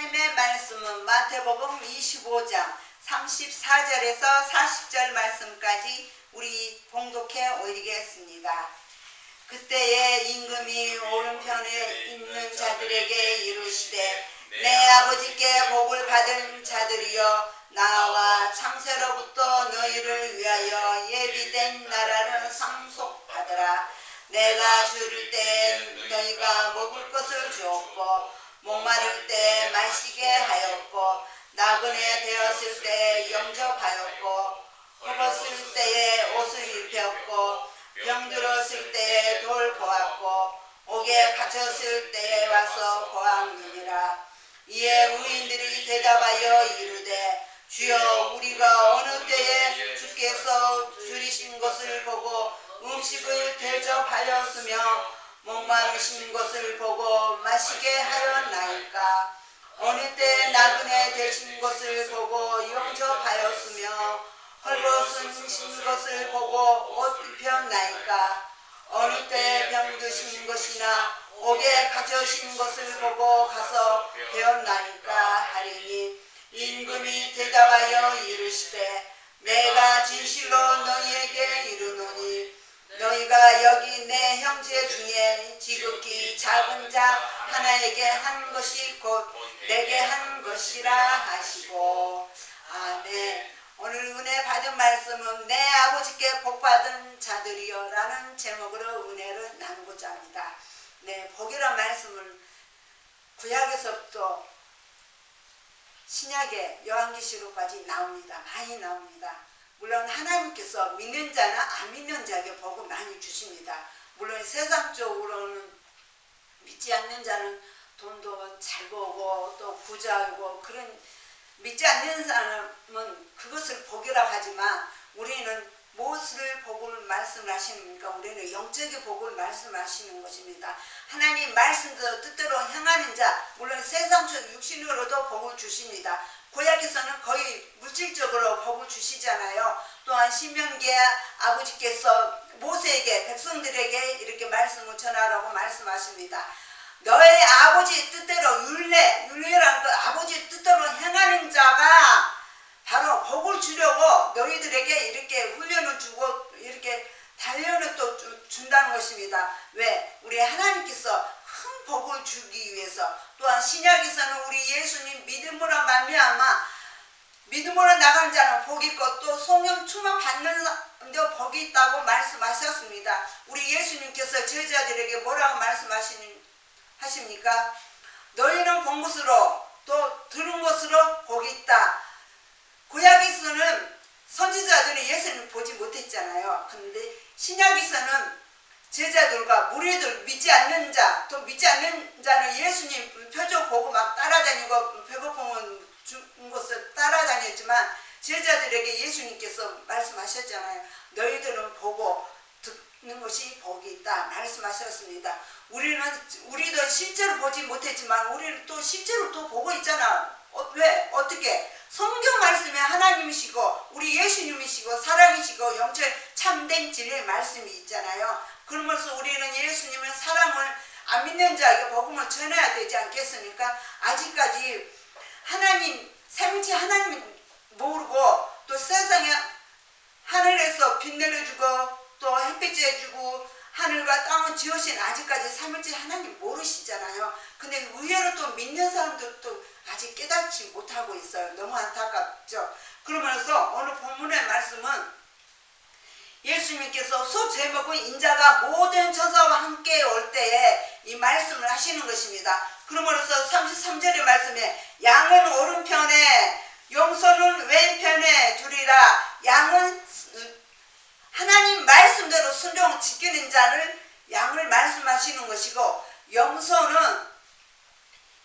하나님의 말씀은 마태복음 25장 34절에서 40절 말씀까지 우리 봉독해 올리겠습니다. 그때에 임금이 오른편에 있는 자들에게 이르시되 내 아버지께 복을 받은 자들이여 나와 창세로부터 너희를 위하여 예비된 나라를 상속받으라. 내가 줄일 때 너희가 먹을 것을 주었고 목마를 때 마시게 하였고 나그네 되었을 때 영접하였고 헐벗을 때에 옷을 입혔고 병들었을 때에 돌보았고 옥에 갇혔을 때에 와서 보았느니라. 이에 의인들이 대답하여 이르되 주여 우리가 어느 때에 주께서 줄이신 것을 보고 음식을 대접하였으며 목마르신 것을 보고 마시게 하였나이까? 어느 때 나그네 되신 것을 보고 영접하였으며 헐벗으신 것을 보고 옷 입혔나이까? 어느 때 병드신 것이나 옥에 갇혀신 것을 보고 가서 배웠나이까 하리니 임금이 대답하여 이르시되 내가 진실로 너희에게 이르노니 너희가 여기 내 형제 중에 지극히 작은 자 하나에게 한 것이 곧 내게 한 것이라 하시고. 아멘. 오늘 은혜 받은 말씀은 내 아버지께 복받은 자들이여 라는 제목으로 은혜를 나누고자 합니다. 네, 복이란 말씀을 구약에서부터 신약의 요한계시록까지 나옵니다. 많이 나옵니다. 물론 하나님께서 믿는 자나 안 믿는 자에게 복을 많이 주십니다. 물론 세상적으로는 믿지 않는 자는 돈도 잘 벌고 또 부자이고 그런 믿지 않는 사람은 그것을 복이라고 하지만 우리는 무엇을 복을 말씀하시는가? 우리는 영적인 복을 말씀하시는 것입니다. 하나님 말씀대로 뜻대로 향하는 자, 물론 세상적 육신으로도 복을 주십니다. 구약에서는 거의 물질적으로 복을 주시잖아요. 또한 신명기에 아버지께서 모세에게 백성들에게 이렇게 말씀을 전하라고 말씀하십니다. 너의 아버지 뜻대로 율례란 그 아버지 뜻대로 행하는 자가 바로 복을 주려고 너희들에게 이렇게 훈련을 주고 이렇게 단련을 또 준다는 것입니다. 왜? 우리 하나님께서 큰 복을 주기 위해서. 또한 신약에서는 우리 예수님 믿음으로 말미암아 믿음으로 나가는 자는 복이 있고 또 성령 충만 받는 사람도 복이 있다고 말씀하셨습니다. 우리 예수님께서 제자들에게 뭐라고 말씀하십니까? 너희는 본 것으로 또 들은 것으로 복이 있다. 구약에서는 선지자들이 예수님을 보지 못했잖아요. 그런데 신약에서는 제자들과 무리들 믿지 않는 자, 또 믿지 않는 자는 예수님 표적 보고 막 따라다니고 배고픔은 준 것을 따라다녔지만 제자들에게 예수님께서 말씀하셨잖아요. 너희들은 보고 듣는 것이 복이 있다 말씀하셨습니다. 우리도 실제로 보지 못했지만 우리는 또 실제로 또 보고 있잖아. 왜? 어떻게? 성경 말씀에 하나님이시고 우리 예수님이시고 사랑이시고 영적 참된 진리의 말씀이 있잖아요. 그러면서 우리는 예수님의 사랑을 안 믿는 자에게 복음을 전해야 되지 않겠습니까? 아직까지 하나님, 삼위일체 하나님 모르고 또 세상에 하늘에서 빛 내려주고 또 햇빛 쬐주고 하늘과 땅을 지으신 아직까지 삼위일체 하나님 모르시잖아요. 근데 의외로 또 믿는 사람들도 아직 깨닫지 못하고 있어요. 너무 안타깝죠. 그러면서 오늘 본문의 말씀은 예수님께서 소제목은 인자가 모든 천사와 함께 올 때에 이 말씀을 하시는 것입니다. 그러므로서 33절의 말씀에 양은 오른편에 염소는 왼편에 두리라. 양은 하나님 말씀대로 순종을 지키는 자를 양을 말씀하시는 것이고 염소는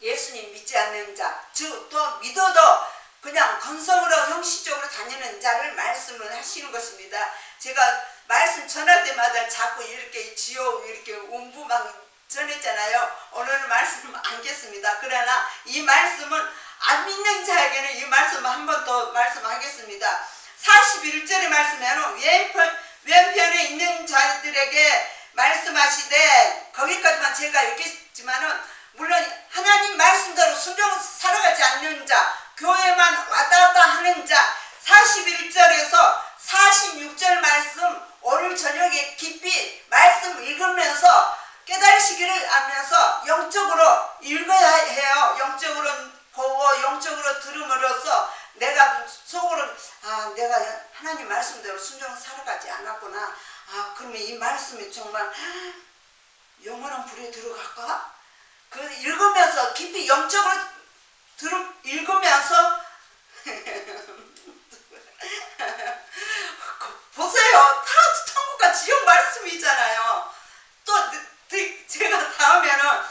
예수님 믿지 않는 자, 즉 또 믿어도 그냥 건성으로 형식적으로 다니는 자를 말씀을 하시는 것입니다. 제가 말씀 전할 때마다 자꾸 이렇게 지어 이렇게 운부막 전했잖아요. 오늘은 말씀 안겠습니다. 그러나 이 말씀은 안 믿는 자에게는 이 말씀을 한 번 더 말씀하겠습니다. 41절의 말씀에는 왼편에 있는 자들에게 말씀하시되 거기까지만 제가 읽겠지만은 물론 하나님 말씀대로 순종을 살아갈 받는 자, 교회만 왔다 갔다 하는 자, 41절에서 46절 말씀 오늘 저녁에 깊이 말씀 읽으면서 깨달으시기를 하면서 영적으로 읽어야 해요. 영적으로 보고 영적으로 들음으로써 내가 속으로 내가 하나님 말씀대로 순종을 살아가지 않았구나. 그러면 이 말씀이 정말 영원한 불에 들어갈까? 그 읽으면서 깊이 영적으로 읽으면서 보세요. 다 천국과 지옥 말씀이잖아요. 또 제가 다음에는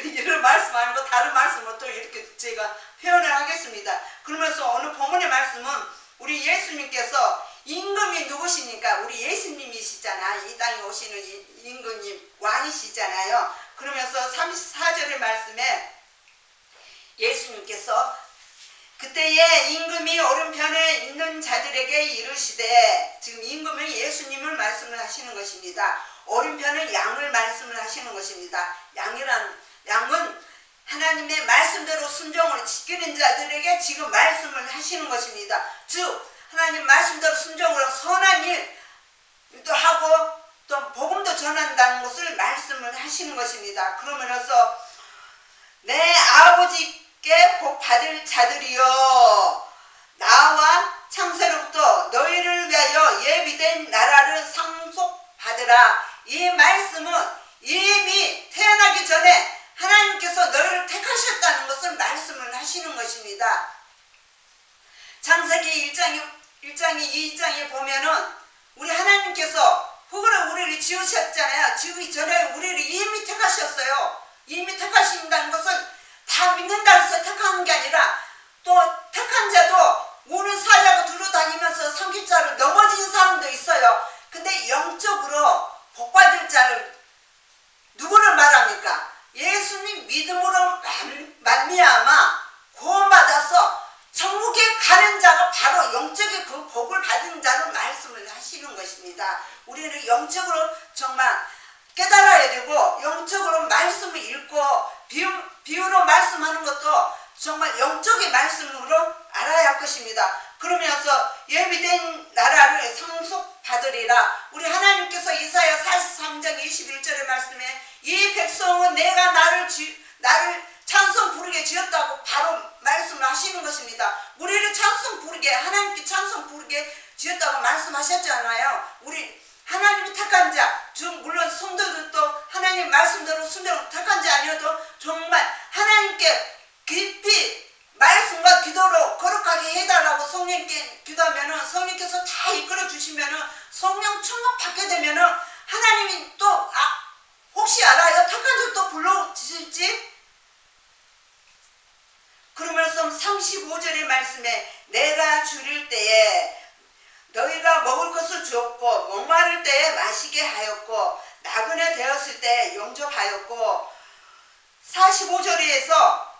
이런 말씀 아니고 다른 말씀을 또 이렇게 제가 표현을 하겠습니다. 그러면서 오늘 본문의 말씀은 우리 예수님께서 임금이 누구십니까? 우리 예수님이시잖아. 이 땅에 오시는 임금님 왕이시잖아요. 그러면서 34절의 말씀에 예수님께서 그때에 임금이 오른편에 있는 자들에게 이르시되, 지금 임금은 예수님을 말씀을 하시는 것입니다. 오른편은 양을 말씀을 하시는 것입니다. 양은 하나님의 말씀대로 순종을 지키는 자들에게 지금 말씀을 하시는 것입니다. 즉 하나님 말씀대로 순종으로 선한 일도 하고 또 복음도 전한다는 것을 말씀을 하시는 것입니다. 그러면서 내 아버지께 복 받을 자들이여, 나와 창세로부터 너희를 위하여 예비된 나라를 상속받으라. 이 말씀은 이미 태어나기 전에 하나님께서 너희를 택하셨다는 것을 말씀을 하시는 것입니다. 창세기 1장이 2장에 보면은 우리 하나님께서 흙으로 우리를 지으셨잖아요. 지기 전에 우리를 이미 택하셨어요. 이미 택하신다는 것은 다 믿는다고 해서 택하는 게 아니라, 또 택한 자도 우는 사자고 두루다니면서 삼킬자로 넘어진 사람도 있어요. 근데 영적으로 복받을 자를 누구를 말합니까? 예수님 믿음으로 말미암아 구원받아서 천국에 가는 자가 바로 영적인 그 복을 받은 자로 말씀을 하시는 것입니다. 우리는 영적으로 정말 깨달아야 되고, 영적으로 말씀을 읽고 비유로 말씀하는 것도 정말 영적인 말씀으로 알아야 할 것입니다. 그러면서 예비된 나라를 상속받으리라. 우리 하나님께서 이사야 43장 21절의 말씀에 이 백성은 내가 나를 찬송 부르게 지었다고 바로 말씀을 하시는 것입니다. 우리를 찬송 부르게, 하나님께 찬송 부르게 지었다고 말씀하셨잖아요. 우리 하나님이 택한 자, 물론 성도들도 하나님 말씀대로 순종을 택한 자 아니어도 정말 하나님께 깊이 말씀과 기도로 거룩하게 해달라고 성령께 기도하면은, 성령께서 다 이끌어 주시면은, 성령 충만 받게 되면은 하나님이 또 혹시 알아요? 택한 자 또 불러주실지? 그러면서 35절의 말씀에 내가 줄일 때에 너희가 먹을 것을 주었고, 목마를 때에 마시게 하였고, 나그네 되었을 때 용접하였고, 45절에서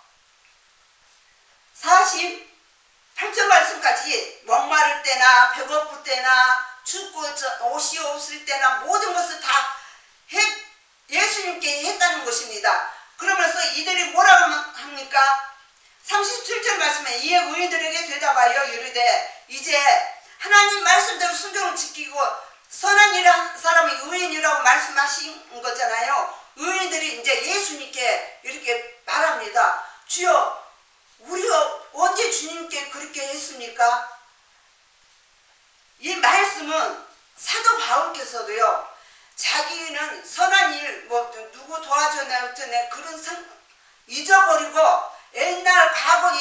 48절 말씀까지 목마를 때나 배고플 때나 춥고 옷이 없을 때나 모든 것을 다 예수님께 했다는 것입니다. 그러면서 이들이 뭐라고 합니까? 37절 말씀에 이에 의인들에게 대답하여 이르되, 이제 하나님 말씀대로 순종을 지키고 선한 일한 사람이 의인이라고 말씀하신 거잖아요. 의인들이 이제 예수님께 이렇게 말합니다. 주여, 우리가 언제 주님께 그렇게 했습니까? 이 말씀은 사도 바울께서도요, 자기는 선한 일, 누구 도와줬나 어쩌네 그런 잊어버리고 옛날 과거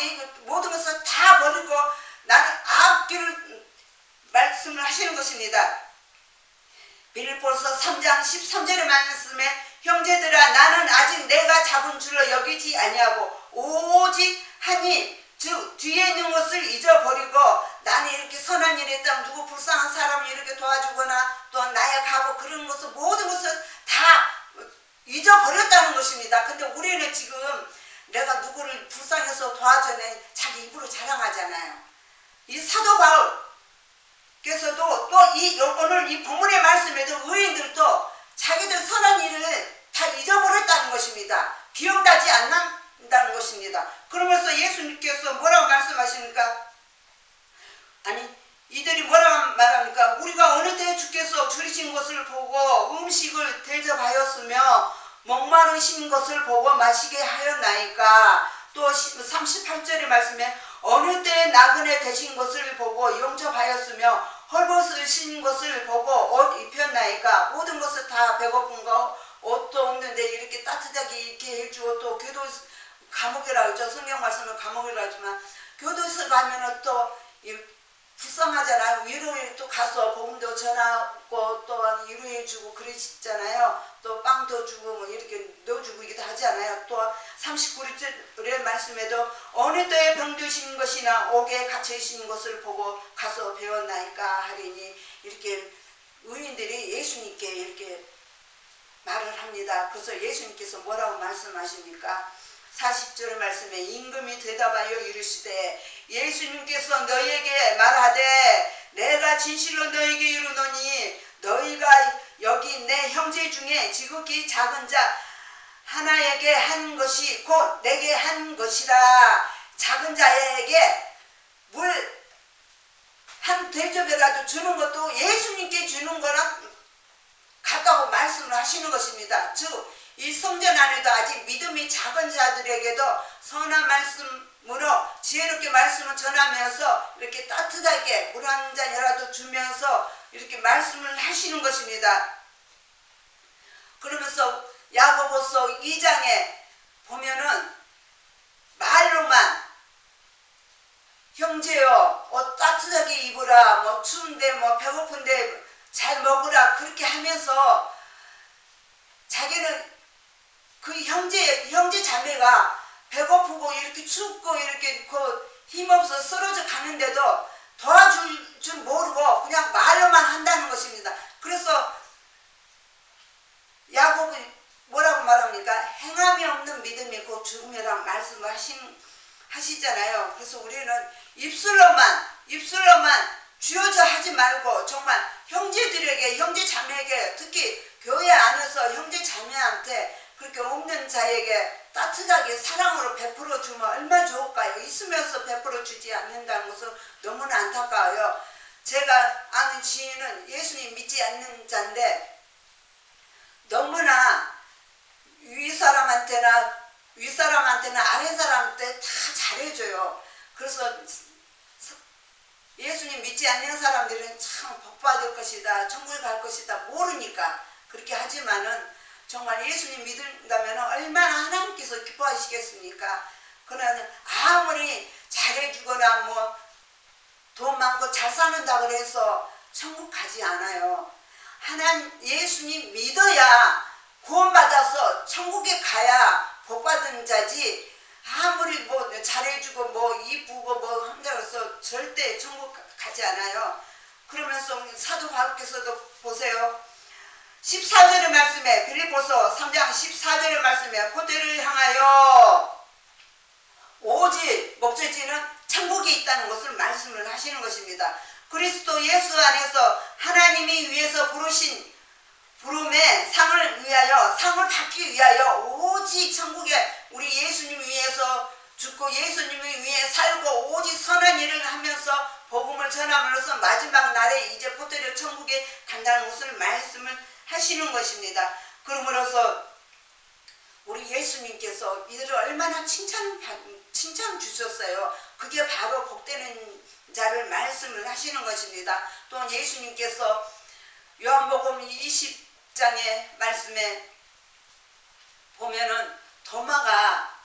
모든 것을 다 버리고 나는 악길을 말씀을 하시는 것입니다. 빌립보서 3장 13절의 말씀에 형제들아, 나는 아직 내가 잡은 줄로 여기지 아니하고 오직 하니, 즉 뒤에 있는 것을 잊어버리고 나는 이렇게 선한 일 했다면 누구 불쌍한 사람을 이렇게 도와주거나 또 나약하고 그런 것을 모든 것을 다 잊어버렸다는 것입니다. 근데 우리는 지금 내가 누구를 불쌍해서 도와주네 자기 입으로 자랑하잖아요. 이 사도 바울께서도 또 오늘 이 본문의 말씀에도 의인들도 자기들 선한 일을 다 잊어버렸다는 것입니다. 기억나지 않는다는 된다는 것입니다. 그러면서 예수님께서 뭐라고 말씀하십니까? 아니 이들이 뭐라고 말합니까? 우리가 어느 때 주께서 줄이신 것을 보고 음식을 대접하였으며 목마르신 것을 보고 마시게 하였나이까? 또 38절의 말씀에 어느 때 나그네 되신 것을 보고 영접하였으며 헐벗으신 것을 보고 옷 입혔나이까? 모든 것을 다 배고픈 거 옷도 없는데 이렇게 따뜻하게 이렇게 해주고, 또 교도 감옥이라고 하죠. 성경 말씀은 감옥이라고 하지만 교도소 가면은 또 불쌍하잖아요. 위로에 또 가서 복음도 전하고 또 위로해주고 그러시잖아요. 또 빵도 주고 뭐 이렇게 넣어주고 이기도 하지 않아요. 또 39절의 말씀에도 어느 때에 병드신 것이나 옥에 갇혀있는 것을 보고 가서 배웠나이까 하리니, 이렇게 의인들이 예수님께 이렇게 말을 합니다. 그래서 예수님께서 뭐라고 말씀하십니까? 40절 말씀에 임금이 대답하여 이르시되 예수님께서 너희에게 말하되 내가 진실로 너희에게 이르노니 너희가 여기 내 형제 중에 지극히 작은 자 하나에게 한 것이 곧 내게 한 것이라. 작은 자에게 물 한 대접이라도 주는 것도 예수님께 주는 거랑 같다고 말씀을 하시는 것입니다. 즉 이 성전 안에도 아직 믿음이 작은 자들에게도 선한 말씀으로 지혜롭게 말씀을 전하면서 이렇게 따뜻하게 물 한 잔이라도 주면서 이렇게 말씀을 하시는 것입니다. 그러면서 야고보서 2장에 보면은 말로만 형제여 옷 따뜻하게 입으라, 뭐 추운데 뭐 배고픈데 잘 먹으라, 그렇게 하면서 자기는 그 형제 자매가 배고프고 이렇게 춥고 이렇게 힘없어 쓰러져 가는데도 도와줄 줄 모르고 그냥 말로만 한다는 것입니다. 그래서 야고보는 뭐라고 말합니까? 행함이 없는 믿음이 곧 죽음이라고 말씀을 하시잖아요. 그래서 우리는 입술로만 쥐어져 하지 말고 정말 형제들에게, 형제 자매에게, 특히 교회 안에서 형제 자매한테 그렇게 없는 자에게 따뜻하게 사랑으로 베풀어 주면 얼마나 좋을까요? 있으면서 베풀어 주지 않는다는 것은 너무나 안타까워요. 제가 아는 지인은 예수님 믿지 않는 자인데 너무나 위 사람한테나 아래 사람한테 다 잘해줘요. 그래서 예수님 믿지 않는 사람들은 참 복받을 것이다, 천국에 갈 것이다 모르니까 그렇게 하지만은 정말 예수님 믿는다면 얼마나 하나님께서 기뻐하시겠습니까? 그러나 아무리 잘해주거나 뭐 돈 많고 잘 사는다고 해서 천국 가지 않아요. 예수님 믿어야 구원받아서 천국에 가야 복받은 자지, 아무리 뭐 잘해주고 뭐 이쁘고 뭐 한다고 해서 절대 천국 가지 않아요. 그러면서 사도 바울께서도 보세요. 14절의 말씀에, 빌립보서 3장 14절의 말씀에 고대를 향하여 오직 목적지는 천국에 있다는 것을 말씀을 하시는 것입니다. 그리스도 예수 안에서 하나님이 위해서 부르신 부름의 상을 받기 위하여 오직 천국에 우리 예수님 위해서 죽고 예수님을 위해 살고 오직 선한 일을 하면서 복음을 전함으로써 마지막 날에 이제 포도주 천국에 간다는 것을 말씀을 하시는 것입니다. 그러므로서 우리 예수님께서 이들을 얼마나 칭찬 주셨어요. 그게 바로 복되는 자를 말씀을 하시는 것입니다. 또 예수님께서 요한복음 20장의 말씀에 보면은 도마가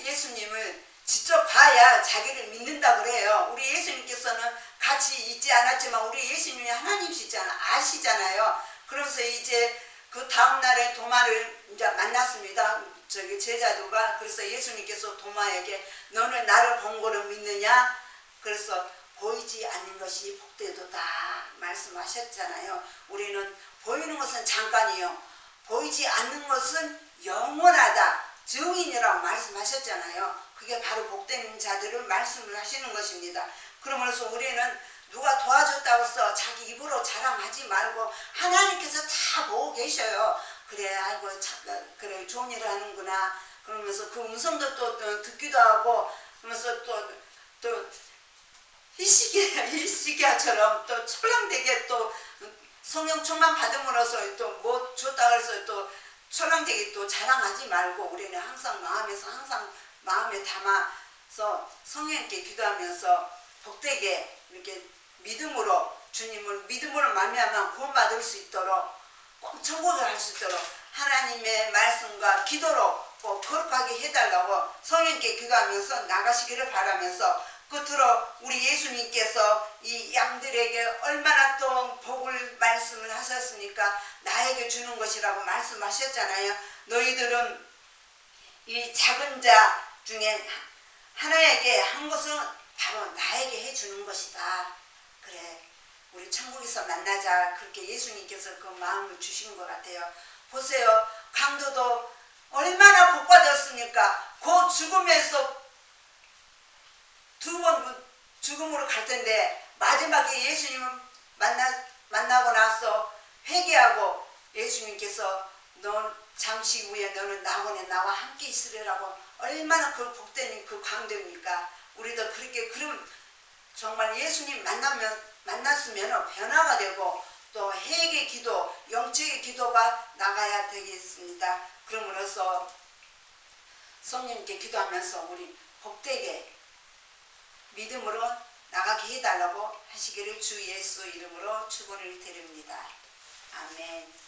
예수님을 직접 봐야 자기를 믿는다 그래요. 우리 예수님께서는 같이 있지 않았지만 우리 예수님이 하나님이시잖아요. 아시잖아요. 그러면서 이제 그 다음날에 도마를 이제 만났습니다. 제자들과. 그래서 예수님께서 도마에게 너는 나를 본 거를 믿느냐? 그래서 보이지 않는 것이 복되도다 말씀하셨잖아요. 우리는 보이는 것은 잠깐이요, 보이지 않는 것은 영원하다, 증인이라고 말씀하셨잖아요. 그게 바로 복된 자들을 말씀을 하시는 것입니다. 그러면서 우리는 누가 도와줬다고 해서 자기 입으로 자랑하지 말고 하나님께서 다 보고 계셔요. 그래, 아이고 그래 좋은 일을 하는구나, 그러면서 그 음성도 또 듣기도 하고 그러면서 또 히스기야처럼 또 철랑되게 또 성령 충만 받음으로써 또 뭐 줬다 그래서 또 철랑되게 또 자랑하지 말고 우리는 항상 마음에서 항상 마음에 담아서 성령께 기도하면서 복되게 이렇게 믿음으로 주님을 믿음으로 말미암아 구원받을 수 있도록 꼭 천국을 할 수 있도록 하나님의 말씀과 기도로 꼭 거룩하게 해달라고 성령께 기도하면서 나가시기를 바라면서 끝으로 우리 예수님께서 이 양들에게 얼마나 또 복을 말씀을 하셨습니까? 나에게 주는 것이라고 말씀하셨잖아요. 너희들은 이 작은 자 중에 하나에게 한 것은 바로 나에게 해주는 것이다. 그래, 우리 천국에서 만나자. 그렇게 예수님께서 그 마음을 주신 것 같아요. 보세요. 강도도 얼마나 복받았습니까? 그 죽음에서 두 번 죽음으로 갈 텐데 마지막에 예수님을 만나고 나서 회개하고 예수님께서 넌 잠시 후에 너는 나와 함께 있으리라고 얼마나 그 복된 그 강도입니까? 우리도 그렇게 그럼 정말 예수님 만났으면 변화가 되고 또 회개 기도, 영적의 기도가 나가야 되겠습니다. 그러므로서 성령님께 기도하면서 우리 복되게 믿음으로 나가게 해달라고 하시기를 주 예수 이름으로 축원을 드립니다. 아멘.